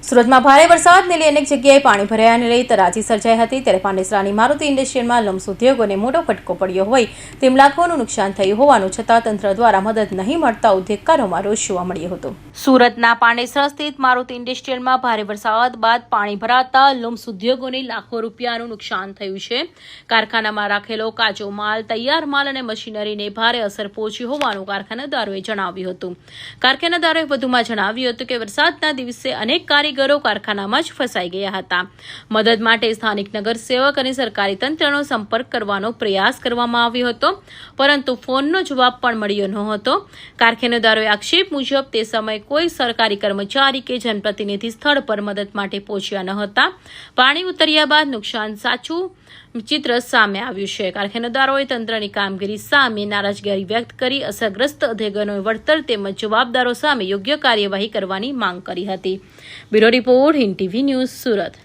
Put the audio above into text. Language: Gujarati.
સુરતમાં ભારે વરસાદને લઈ અનેક જગ્યાએ પાણી ભરાયાને લઈ તરાજી સર્જાઈ હતી। ત્યારે પાંડેસરાની મારુતિ ઇન્ડસ્ટ્રીયલમાં લમ્સ ઉદ્યોગોને મોટો ફટકો પડ્યો હોય તેમ લાખોનું નુકસાન થયું હોવાનું છતાં તંત્ર દ્વારા મદદ નહીં મળતા ઉદ્યોગકારોમાં રોષ જોવા મળ્યો હતો। સુરતના પાંડેસરા સ્થિત મારુતિ ઇન્ડસ્ટ્રીયલમાં ભારે વરસાદ બાદ પાણી ભરાતા લમ્સ ઉદ્યોગોને લાખો રૂપિયાનું નુકસાન થયું છે। કારખાનામાં રાખેલો કાચો માલ, તૈયાર માલ અને મશીનરીને ભારે અસર પહોંચી હોવાનું કારખાનેદારોએ જણાવ્યું હતું। કારખાનેદારોએ વધુમાં જણાવ્યું હતું કે વરસાદના દિવસે અનેક કારીગરો કારખાનામાં જ ફસાઈ ગયા હતા। મદદ માટે સ્થાનિક નગરસેવક અને સરકારી તંત્રનો સંપર્ક કરવાનો પ્રયાસ કરવામાં આવ્યો હતો, પરંતુ ફોનનો જવાબ પણ મળ્યો નહોતો। કારખાનેદારોએ આક્ષેપ મુજબ તે સમયે કોઈ સરકારી કર્મચારી કે જનપ્રતિનિધિ સ્થળ પર મદદ માટે પહોંચ્યા ન હતા। પાણી ઉતર્યા બાદ નુકસાન સાચું ચિત્ર સામે આવ્યું છે। કારખાનેદારોએ તંત્રની કામગીરી સામે નારાજગી વ્યક્ત કરી અસરગ્રસ્ત ઉદ્યોગોને વળતર તેમજ જવાબદારો સામે યોગ્ય કાર્યવાહી કરવાની માંગ કરી હતી। Bureau report, Hind TV news, Surat.